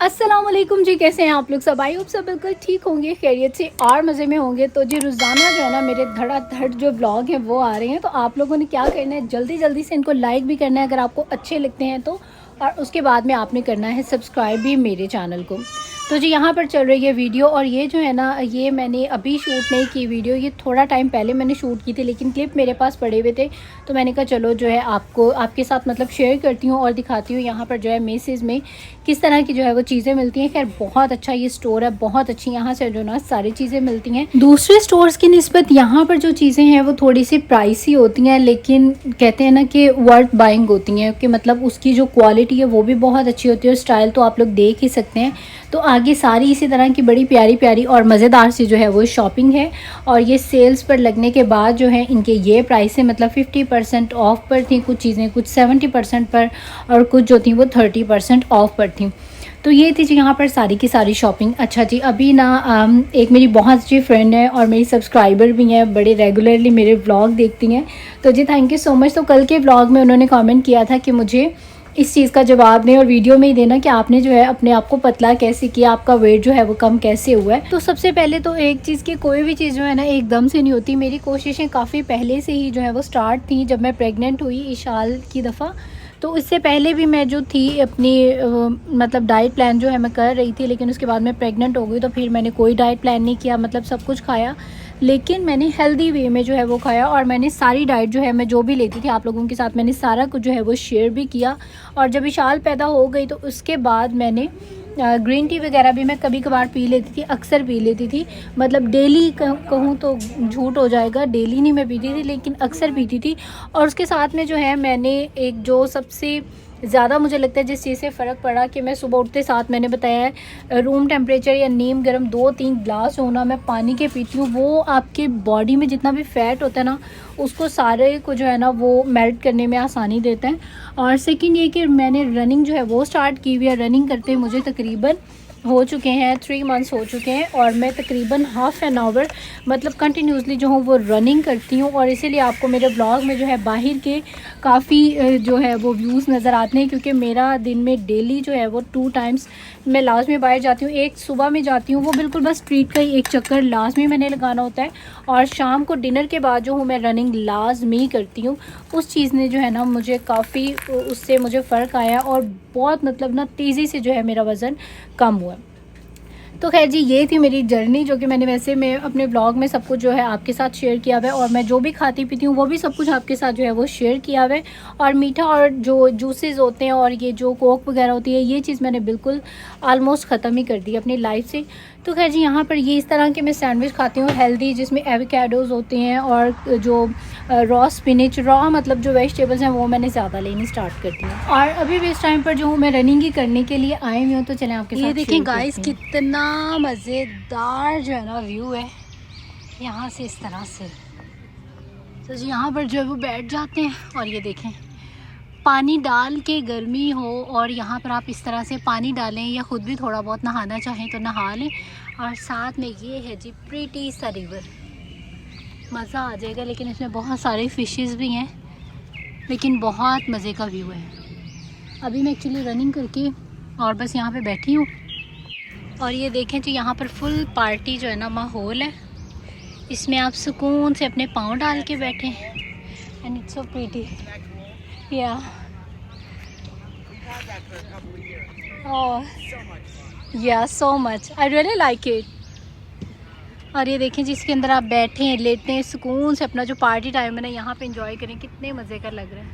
अस्सलाम वालेकुम जी, कैसे हैं आप लोग सब? आई होप सब बिल्कुल ठीक होंगे, खैरियत से और मज़े में होंगे। तो जी रोज़ाना जो है ना मेरे धड़ाधड़ जो ब्लॉग हैं वो आ रहे हैं। तो आप लोगों ने क्या करना है, जल्दी जल्दी से इनको लाइक भी करना है अगर आपको अच्छे लगते हैं तो, और उसके बाद में आपने करना है सब्सक्राइब भी मेरे चैनल को। तो जी यहाँ पर चल रही है वीडियो, और ये जो है ना ये मैंने अभी शूट नहीं की वीडियो, ये थोड़ा टाइम पहले मैंने शूट की थी, लेकिन क्लिप मेरे पास पड़े हुए थे तो मैंने कहा चलो जो है आपको आपके साथ मतलब शेयर करती हूँ और दिखाती हूँ यहाँ पर जो है मेसेज में किस तरह की जो है वो चीज़ें मिलती हैं। खैर बहुत अच्छा ये स्टोर है, बहुत अच्छी यहाँ से जो ना सारी चीज़ें मिलती हैं। दूसरे स्टोर्स की निस्बत यहाँ पर जो चीज़ें हैं वो थोड़ी सी प्राइसी होती हैं, लेकिन कहते हैं ना कि वर्थ बाइंग होती हैं, कि मतलब उसकी जो क्वालिटी है वो भी बहुत अच्छी होती है और स्टाइल तो आप लोग देख ही सकते हैं। तो आगे सारी इसी तरह की बड़ी प्यारी प्यारी और मज़ेदार सी जो है वो शॉपिंग है। और ये सेल्स पर लगने के बाद जो है इनके ये प्राइस है, मतलब 50% ऑफ़ पर थी कुछ चीज़ें, कुछ 70% पर, और कुछ जो थी वो 30% ऑफ़ पर थी। तो ये थी जी यहाँ पर सारी की सारी शॉपिंग। अच्छा जी, अभी ना एक मेरी बहुत अच्छी फ्रेंड है और मेरी सब्सक्राइबर भी हैं, बड़े रेगुलरली मेरे व्लॉग देखती हैं। तो जी थैंक यू सो मच। तो कल के व्लॉग में उन्होंने कमेंट किया था कि मुझे इस चीज़ का जवाब दें और वीडियो में ही देना कि आपने जो है अपने आप को पतला कैसे किया, आपका वेट जो है वो कम कैसे हुआ है। तो सबसे पहले तो एक चीज़ की कोई भी चीज़ जो है ना एकदम से नहीं होती। मेरी कोशिशें काफ़ी पहले से ही जो है वो स्टार्ट थी, जब मैं प्रेग्नेंट हुई इशाल की दफ़ा। तो इससे पहले भी मैं जो थी अपनी मतलब डाइट प्लान जो है मैं कर रही थी, लेकिन उसके बाद मैं प्रेग्नेंट हो गई तो फिर मैंने कोई डाइट प्लान नहीं किया, मतलब सब कुछ खाया, लेकिन मैंने हेल्दी वे में जो है वो खाया। और मैंने सारी डाइट जो है मैं जो भी लेती थी आप लोगों के साथ मैंने सारा कुछ जो है वो शेयर भी किया। और जब इशाल पैदा हो गई तो उसके बाद मैंने ग्रीन टी वगैरह भी मैं कभी कभार पी लेती थी, अक्सर पी लेती थी, मतलब डेली कहूँ तो झूठ हो जाएगा, डेली नहीं मैं पीती थी लेकिन अक्सर पीती थी। और उसके साथ में जो है मैंने एक जो सबसे ज़्यादा मुझे लगता है जिस चीज़ से फ़र्क पड़ा कि मैं सुबह उठते साथ मैंने बताया है रूम टेम्परेचर या नीम गर्म 2-3 ग्लास होना मैं पानी के पीती हूँ। वो आपके बॉडी में जितना भी फ़ैट होता है ना उसको सारे को जो है ना वो मेल्ट करने में आसानी देता है। और सेकंड ये कि मैंने रनिंग जो है वो स्टार्ट की हुई है। रनिंग करते मुझे तकरीबन हो चुके हैं 3 मंथ्स हो चुके हैं, और मैं तकरीबन हाफ़ एन आवर मतलब कंटिन्यूसली जो हूँ वो रनिंग करती हूँ। और इसीलिए आपको मेरे ब्लॉग में जो है बाहर के काफ़ी जो है वो व्यूज़ नज़र आते हैं, क्योंकि मेरा दिन में डेली जो है वो 2 टाइम्स मैं लाजमी बाहर जाती हूँ। एक सुबह में जाती हूँ, वो बिल्कुल बस स्ट्रीट का ही एक चक्कर लाजमी मैंने लगाना होता है, और शाम को डिनर के बाद जो हूँ मैं रनिंग लाजमी करती हूँ। उस चीज़ ने जो है ना मुझे काफ़ी उससे मुझे फ़र्क आया और बहुत मतलब ना तेज़ी से जो है मेरा वज़न कम हुआ। तो खैर जी ये थी मेरी जर्नी, जो कि मैंने वैसे मैं अपने ब्लॉग में सब कुछ जो है आपके साथ शेयर किया हुआ है, और मैं जो भी खाती पीती हूँ वो भी सब कुछ आपके साथ जो है वो शेयर किया हुआ है। और मीठा और जो जूसेस होते हैं और ये जो कोक वगैरह होती है ये चीज़ मैंने बिल्कुल आलमोस्ट ख़त्म ही कर दी अपनी लाइफ से। तो खैर जी यहाँ पर ये इस तरह के मैं सैंडविच खाती हूँ हेल्दी, जिसमें एवोकाडोज़ होते हैं और जो रॉ स्पिनच, रॉ मतलब जो वेजिटेबल्स हैं वो मैंने ज़्यादा लेनी स्टार्ट करती हूँ। और अभी भी इस टाइम पर जो हूँ मैं रनिंग ही करने के लिए आई हुई हूँ। तो चलें आपके साथ ये देखें गाइस कितना मज़ेदार जो है ना व्यू है यहाँ से इस तरह से। तो जी यहाँ पर जो है वो बैठ जाते हैं और ये देखें पानी डाल के, गर्मी हो और यहाँ पर आप इस तरह से पानी डालें या ख़ुद भी थोड़ा बहुत नहाना चाहें तो नहा लें। और साथ में ये है जी प्रीटी सा रिवर, मज़ा आ जाएगा। लेकिन इसमें बहुत सारे फ़िशेस भी हैं, लेकिन बहुत मज़े का व्यू है। अभी मैं एक्चुअली रनिंग करके और बस यहाँ पे बैठी हूँ, और ये देखें जी यहाँ पर फुल पार्टी जो है ना माहौल है, इसमें आप सुकून से अपने पाँव डाल के बैठे एंड इट्स सो प्रीटी या या so much I really like it. और ये देखें जिसके अंदर आप बैठे हैं, लेटे हैं, सुकून से अपना जो पार्टी टाइम है ना यहाँ पे एंजॉय करें, कितने मज़े का लग रहा है।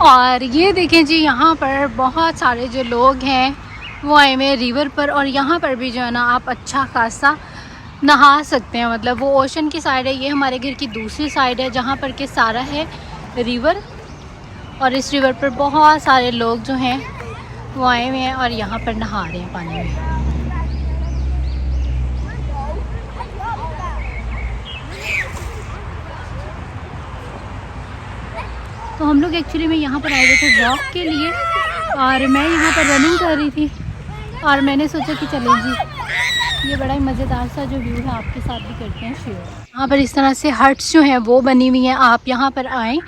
और ये देखें जी यहाँ पर बहुत सारे जो लोग हैं वो आए हुए रिवर पर, और यहाँ पर भी जो है ना आप अच्छा खासा नहा सकते हैं। मतलब वो ओशन की साइड है, ये हमारे घर की दूसरी साइड है जहाँ पर के सारा है रिवर, और इस रिवर पर बहुत सारे लोग जो हैं वो आए हुए हैं और यहाँ पर नहा रहे हैं पानी में। तो हम लोग एक्चुअली में यहाँ पर आए हुए थे वॉक के लिए, और मैं यहाँ पर रनिंग कर रही थी, और मैंने सोचा कि चलें जी ये बड़ा ही मज़ेदार सा जो व्यू है आपके साथ भी करते हैं शेयर। यहाँ पर इस तरह से हट्स जो हैं वो बनी हुई हैं, आप यहाँ पर आएँ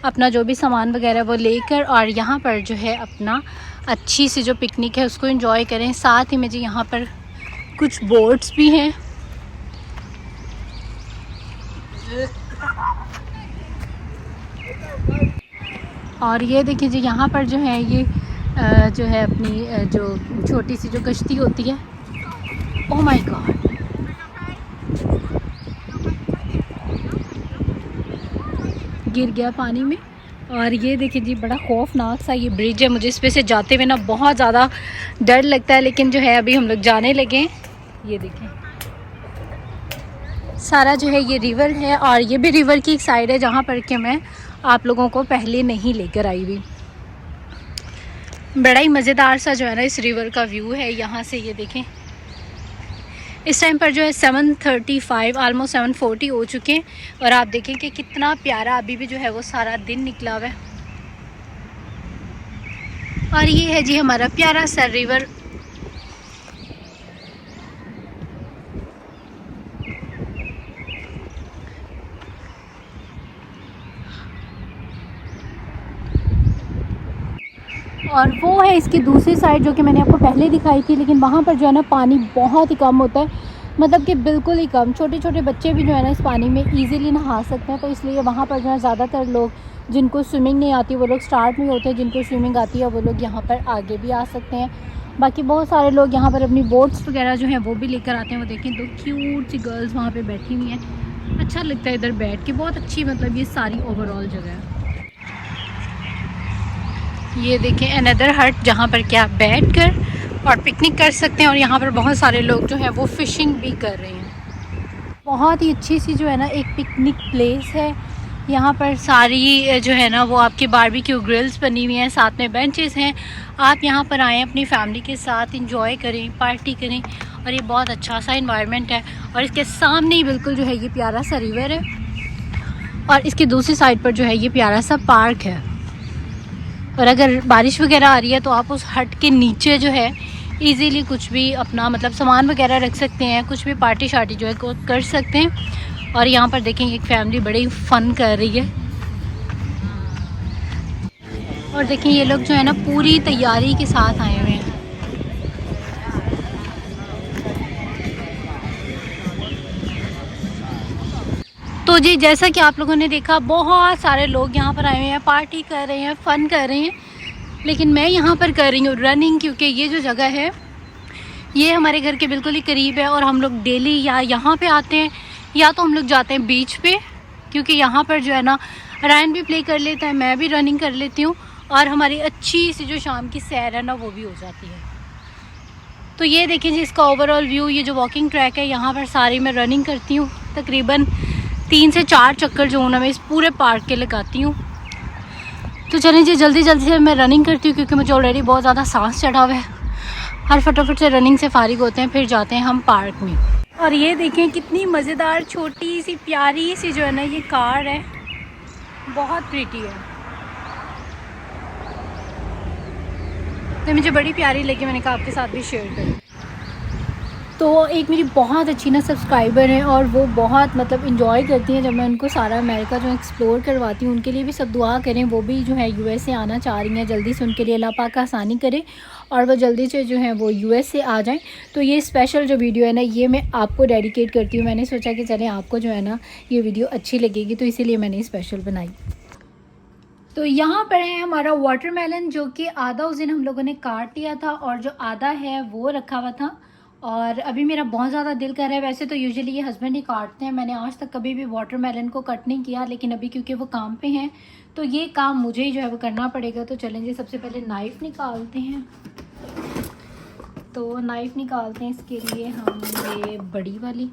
अपना जो भी सामान वगैरह वो लेकर और यहाँ पर जो है अपना अच्छी सी जो पिकनिक है उसको एंजॉय करें। साथ ही में जी यहाँ पर कुछ बोट्स भी हैं। और ये देखिए जी यहाँ पर जो है ये जो है अपनी जो छोटी सी जो कश्ती होती है। ओह माय गॉड, गिर गया पानी में। और ये देखिए जी बड़ा खौफनाक सा ये ब्रिज है, मुझे इस पे से जाते हुए ना बहुत ज़्यादा डर लगता है, लेकिन जो है अभी हम लोग जाने लगे हैं। ये देखें सारा जो है ये रिवर है और ये भी रिवर की एक साइड है जहाँ पर कि मैं आप लोगों को पहले नहीं लेकर आई हुई। बड़ा ही मज़ेदार सा जो है ना इस रिवर का व्यू है यहाँ से। ये देखें इस टाइम पर जो है 7:35 ऑलमोस्ट 7:40 हो चुके हैं और आप देखें कि कितना प्यारा अभी भी जो है वो सारा दिन निकला हुआ है। और ये है जी हमारा प्यारा सा रिवर। और वो है इसकी दूसरी साइड जो कि मैंने आपको पहले दिखाई थी, लेकिन वहाँ पर जो है ना पानी बहुत ही कम होता है, मतलब कि बिल्कुल ही कम। छोटे छोटे बच्चे भी जो है ना इस पानी में इजीली नहा सकते हैं, तो इसलिए वहाँ पर जो है ज़्यादातर लोग जिनको स्विमिंग नहीं आती वो लोग स्टार्ट में होते हैं, जिनको स्विमिंग आती है वो लोग यहाँ पर आगे भी आ सकते हैं। बाकी बहुत सारे लोग यहाँ पर अपनी बोट्स वगैरह जो हैं वो भी लेकर आते हैं। वो देखें दो क्यूट सी गर्ल्स वहाँ पर बैठी हुई हैं, अच्छा लगता है इधर बैठ के, बहुत अच्छी मतलब ये सारी ओवरऑल जगह है। ये देखें अनदर हट जहाँ पर क्या बैठकर और पिकनिक कर सकते हैं। और यहाँ पर बहुत सारे लोग जो हैं वो फ़िशिंग भी कर रहे हैं। बहुत ही अच्छी सी जो है ना एक पिकनिक प्लेस है। यहाँ पर सारी जो है ना वो आपकी बारबेक्यू ग्रिल्स बनी हुई हैं, साथ में बेंचेस हैं। आप यहाँ पर आएँ अपनी फैमिली के साथ इंजॉय करें, पार्टी करें। और ये बहुत अच्छा सा इन्वायरमेंट है और इसके सामने ही बिल्कुल जो है ये प्यारा सा रिवर है और इसकी दूसरी साइड पर जो है ये प्यारा सा पार्क है। और अगर बारिश वगैरह आ रही है तो आप उस हट के नीचे जो है इजीली कुछ भी अपना मतलब सामान वगैरह रख सकते हैं, कुछ भी पार्टी शार्टी जो है कर सकते हैं। और यहाँ पर देखें एक फैमिली बड़ी फन कर रही है। और देखें ये लोग जो है ना पूरी तैयारी के साथ आए हुए हैं। तो जी जैसा कि आप लोगों ने देखा बहुत सारे लोग यहाँ पर आए हुए हैं, पार्टी कर रहे हैं, फ़न कर रहे हैं। लेकिन मैं यहाँ पर कर रही हूँ रनिंग, क्योंकि ये जो जगह है ये हमारे घर के बिल्कुल ही करीब है और हम लोग डेली या यहाँ पे आते हैं या तो हम लोग जाते हैं बीच पे, क्योंकि यहाँ पर जो है ना रायन भी प्ले कर लेता है, मैं भी रनिंग कर लेती हूँ और हमारी अच्छी सी जो शाम की सैर है ना वो भी हो जाती है। तो ये देखें जी इसका ओवरऑल व्यू। ये जो वॉकिंग ट्रैक है यहाँ पर सारी मैं रनिंग करती हूँ, तकरीबन 3 से 4 चक्कर जो हूँ ना मैं इस पूरे पार्क के लगाती हूँ। तो चलें जी जल्दी जल्दी से मैं रनिंग करती हूँ क्योंकि मुझे ऑलरेडी बहुत ज़्यादा सांस चढ़ा हुआ है। हर फटाफट से रनिंग से फारिग होते हैं, फिर जाते हैं हम पार्क में। और ये देखें कितनी मज़ेदार छोटी सी प्यारी सी जो है ना ये कार है, बहुत प्रीटी है। तो मुझे बड़ी प्यारी लगी, मैंने कहा आपके साथ भी शेयर करूँ। तो एक मेरी बहुत अच्छी ना सब्सक्राइबर है और वो बहुत मतलब इन्जॉय करती हैं जब मैं उनको सारा अमेरिका जो एक्सप्लोर करवाती हूँ। उनके लिए भी सब दुआ करें, वो भी जो है यूएस से आना चाह रही हैं, जल्दी से उनके लिए अल्लाह पाक आसानी करे और वो जल्दी से जो है वो यूएस से आ जाएं। तो ये स्पेशल जो वीडियो है ना ये मैं आपको डेडिकेट करती हूँ। मैंने सोचा कि चलें आपको जो है ना ये वीडियो अच्छी लगेगी, तो इसीलिए मैंने स्पेशल बनाई। तो यहाँ पर है हमारा वाटरमेलन, जो कि आधा उस दिन हम लोगों ने काट लिया था और जो आधा है वो रखा हुआ था। और अभी मेरा बहुत ज़्यादा दिल कर रहा है। वैसे तो यूजुअली ये हस्बैंड ही काटते हैं, मैंने आज तक कभी भी वाटरमेलन को कट नहीं किया, लेकिन अभी क्योंकि वो काम पे हैं तो ये काम मुझे ही जो है वो करना पड़ेगा। तो चलें जी सबसे पहले नाइफ़ निकालते हैं। तो नाइफ़ निकालते हैं, इसके लिए हम ये बड़ी वाली,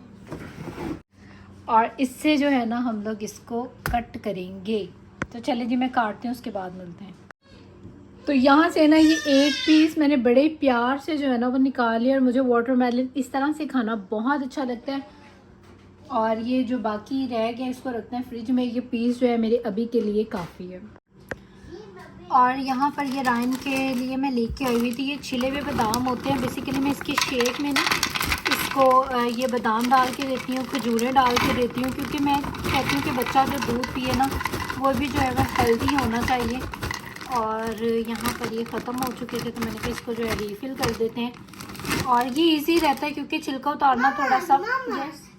और इससे जो है ना हम लोग इसको कट करेंगे। तो चले जी मैं काटती हूँ, उसके बाद मिलते हैं। तो यहाँ से ना ये 8 पीस मैंने बड़े प्यार से जो है ना वो निकाल लिया और मुझे वाटरमेलन इस तरह से खाना बहुत अच्छा लगता है। और ये जो बाकी रह गया इसको रखते हैं फ्रिज में। ये पीस जो है मेरे अभी के लिए काफ़ी है। और यहाँ पर ये रायन के लिए मैं लेके आई हुई थी, ये छिले हुए बादाम होते हैं। बेसिकली मैं इसके शेक में ना इसको ये बादाम डाल के देती हूँ, खजूरें डाल के देती हूँ, क्योंकि मैं कहती हूँ कि बच्चा जो दूध पिए ना वो भी जो है वो हेल्दी होना चाहिए। और यहाँ पर ये ख़त्म हो चुके थे तो मैंने कहा इसको जो है रीफ़िल कर देते हैं। और ये इजी रहता है क्योंकि छिलका उतारना थोड़ा सा।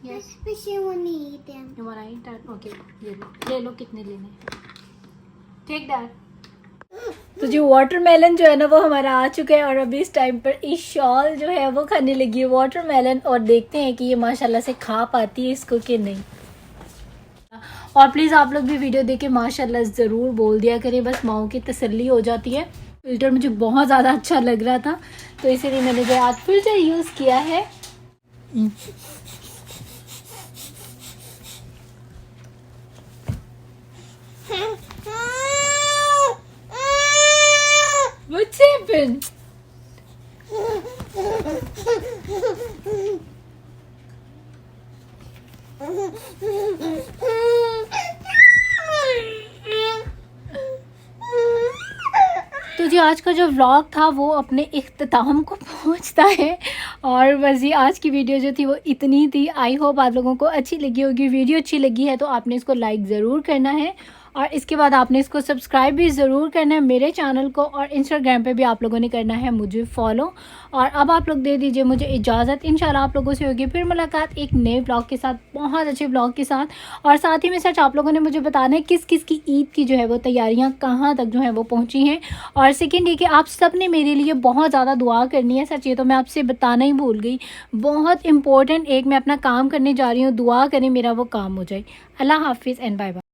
यस ओके, ये ले लो कितने लेने, टेक दैट। तो जो वाटरमेलन जो है ना वो हमारा आ चुका है और अभी इस टाइम पर ईशाल जो है वो खाने लगी है वाटरमेलन, और देखते हैं कि ये माशाल्लाह से खा पाती है इसको कि नहीं। और प्लीज़ आप लोग भी वीडियो देख के माशाल्लाह ज़रूर बोल दिया करें, बस माओ की तसल्ली हो जाती है। फ़िल्टर मुझे बहुत ज़्यादा अच्छा लग रहा था तो इसीलिए मैंने जो आज फ़िल्टर यूज़ किया है। What's happened? तो जी आज का जो व्लॉग था वो अपने इख्तिताम को पहुंचता है और बस ये आज की वीडियो जो थी वो इतनी थी। आई होप आप लोगों को अच्छी लगी होगी। वीडियो अच्छी लगी है तो आपने इसको लाइक ज़रूर करना है और इसके बाद आपने इसको सब्सक्राइब भी ज़रूर करना है मेरे चैनल को, और इंस्टाग्राम पे भी आप लोगों ने करना है मुझे फॉलो। और अब आप लोग दे दीजिए मुझे इजाज़त। इंशाल्लाह आप लोगों से होगी फिर मुलाकात एक नए ब्लॉग के साथ, बहुत अच्छे ब्लॉग के साथ। और साथ ही में सच आप लोगों ने मुझे बताना है किस किस की ईद की जो है वो तैयारियाँ कहाँ तक जो है वो पहुँची हैं। और सेकेंड ये कि आप सब ने मेरे लिए बहुत ज़्यादा दुआ करनी है। सच ये तो मैं आपसे बताना ही भूल गई, बहुत इंपॉर्टेंट। एक मैं अपना काम करने जा रही हूँ, दुआ करें मेरा वो काम हो जाए। अल्लाह हाफिज़ एंड बाय बाय।